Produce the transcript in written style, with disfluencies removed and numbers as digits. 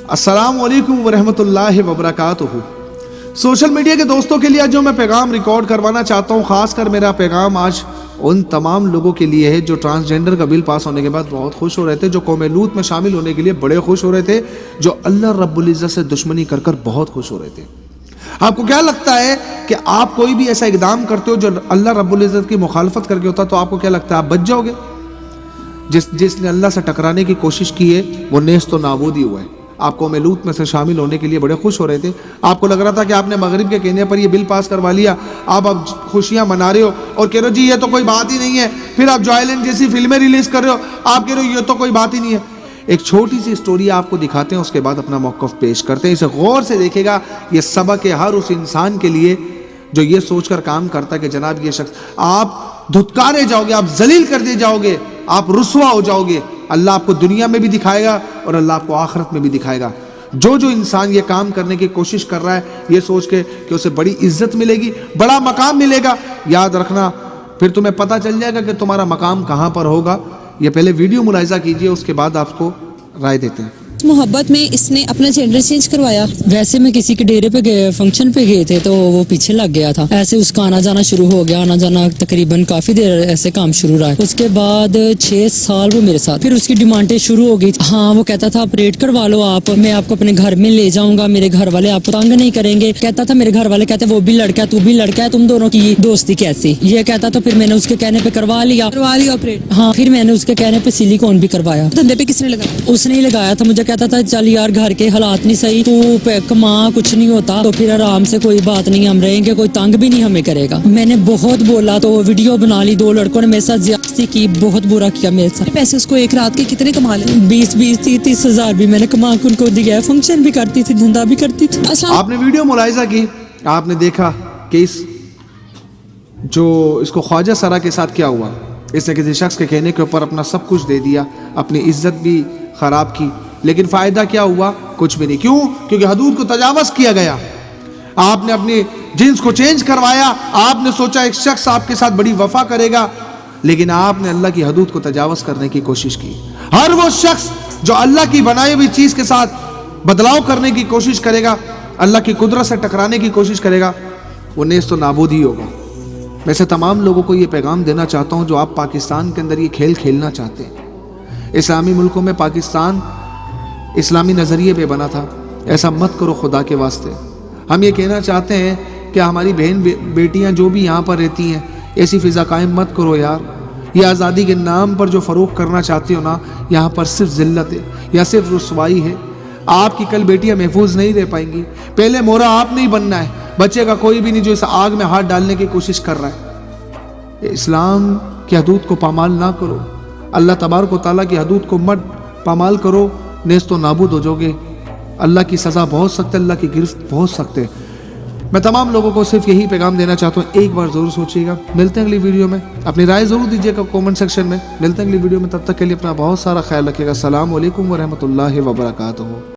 अस्सलाम वालेकुम वरहमतुल्लाहि वबरकातुहू। सोशल मीडिया के दोस्तों के लिए जो मैं पैगाम रिकॉर्ड करवाना चाहता हूँ, ख़ासकर मेरा पैगाम आज उन तमाम लोगों के लिए है जो ट्रांसजेंडर का बिल पास होने के बाद बहुत खुश हो रहे थे, जो कौम लूत में शामिल होने के लिए बड़े खुश हो रहे थे, जो अल्लाह रब्बुल इज़्ज़त से दुश्मनी कर कर बहुत खुश हो रहे थे। आपको क्या लगता है कि आप कोई भी ऐसा इक़दाम करते हो जो अल्लाह रब्बुल इज़्ज़त की मुखालफत करके होता, तो आपको क्या लगता है आप बच जाओगे? जिसने अल्लाह से टकराने की कोशिश की है वो नेस्त तो नाबूद ही हुआ है। आप कौम लूत में से शामिल होने के लिए बड़े खुश हो रहे थे। आपको लग रहा था कि आपने मगरिब के कहने पर ये बिल पास करवा लिया, आप अब खुशियां मना रहे हो और कह रहे हो जी ये तो कोई बात ही नहीं है। फिर आप जॉयलैंड जैसी फिल्में रिलीज कर रहे हो, आप कह रहे हो ये तो कोई बात ही नहीं है। एक छोटी सी स्टोरी आपको दिखाते हैं, उसके बाद अपना मौक़िफ़ पेश करते हैं। इसे गौर से देखेगा, ये सबक है हर उस इंसान के लिए जो ये सोचकर काम करता है कि जनाब ये शख्स, आप धुतकारे जाओगे, आप जलील कर दिए जाओगे, आप रुसवा हो जाओगे। अल्लाह आपको दुनिया में भी दिखाएगा और अल्लाह आपको आखिरत में भी दिखाएगा। जो इंसान ये काम करने की कोशिश कर रहा है ये सोच के कि उसे बड़ी इज्जत मिलेगी, बड़ा मकाम मिलेगा, याद रखना फिर तुम्हें पता चल जाएगा कि तुम्हारा मकाम कहाँ पर होगा। ये पहले वीडियो मुलाहिजा कीजिए, उसके बाद आपको राय देते हैं। मोहब्बत में इसने अपना जेंडर चेंज करवाया। वैसे में किसी के डेरे पे गए, फंक्शन पे गए थे, तो वो पीछे लग गया था। ऐसे उसका आना जाना शुरू हो गया, आना जाना तकरीबन काफी देर ऐसे काम शुरू रहा। उसके बाद 6 साल वो मेरे साथ, फिर उसकी डिमांडें शुरू हो गई। हाँ, वो कहता था ऑपरेट करवा लो आप, मैं आपको अपने घर में ले जाऊंगा, मेरे घर वाले आपको तंग नहीं करेंगे। कहता था मेरे घर वाले कहते वो भी लड़का है तू भी लड़का है, तुम दोनों की दोस्ती कैसी, ये कहता। तो फिर मैंने उसके कहने पे करवा लिया ऑपरेट। हाँ, फिर मैंने उसके कहने पे सिलिकॉन भी करवाया। धंधे पे किसने लगाया? उसने ही लगाया था। मुझे कहता था चल यार घर के हालात नहीं सही, तू कमा, कुछ नहीं होता तो फिर आराम से कोई बात नहीं, हम रहेंगे, कोई तंग भी नहीं हमें करेगा। मैंने बहुत बोला तो वीडियो बना ली। 2 लड़कों ने मेरे साथ ज्यादती की, बहुत बुरा किया मेरे साथ। पैसे उसको एक रात के कितने कमा ले? 20-20, 30-30 हजार भी मैंने कमा के उनको दिया। फंक्शन भी करती थी, धंधा भी करती थी। अच्छा, आपने वीडियो मुलाहिजा की, आपने देखा कि इसको ख्वाजा सरा के साथ क्या हुआ। इसने किसी शख्स के कहने के ऊपर अपना सब कुछ दे दिया, अपनी इज्जत भी खराब की, लेकिन फ़ायदा क्या हुआ? कुछ भी नहीं। क्यों? क्योंकि हदूद को तजावज़ किया गया। आपने अपनी जिन्स को चेंज करवाया, आपने सोचा एक शख्स आपके साथ बड़ी वफा करेगा, लेकिन आपने अल्लाह की हदूद को तजावज़ करने की कोशिश की। हर वो शख्स जो अल्लाह की बनाई हुई चीज़ के साथ बदलाव करने की कोशिश करेगा, अल्लाह की कुदरत से टकराने की कोशिश करेगा, वो नेस्त तो नाबूद ही होगा। वैसे तमाम लोगों को ये पैगाम देना चाहता हूँ जो आप पाकिस्तान के अंदर ये खेल खेलना चाहते हैं। इस्लामी मुल्कों में पाकिस्तान इस्लामी नज़रिए पे बना था, ऐसा मत करो खुदा के वास्ते। हम ये कहना चाहते हैं कि हमारी बहन बेटियां जो भी यहाँ पर रहती हैं, ऐसी फ़िज़ा कायम मत करो यार। ये आज़ादी के नाम पर जो फ़रोग़ करना चाहती हो ना, यहाँ पर सिर्फ ज़िल्लत है या सिर्फ रुसवाई है। आपकी कल बेटियाँ महफूज नहीं रह पाएंगी। पहले मोरा आप नहीं बनना है, बच्चे का कोई भी नहीं जो इस आग में हाथ डालने की कोशिश कर रहा है। इस्लाम की हदूद को पामाल ना करो, अल्लाह तबारक व तआला की हदूद को मत पामाल करो, नेस्त तो नाबूद हो जाओगे। अल्लाह की सज़ा बहुत सख्त है, अल्लाह की गिरफ्त बहुत सख्त है। मैं तमाम लोगों को सिर्फ यही पैगाम देना चाहता हूँ, एक बार ज़रूर सोचिएगा। मिलते हैं अगली वीडियो में, अपनी राय ज़रूर दीजिएगा कमेंट सेक्शन में। मिलते हैं अगली वीडियो में, तब तक के लिए अपना बहुत सारा ख्याल रखिएगा। अस्सलाम वालेकुम वरहमतुल्लाहि वबरकातुहू।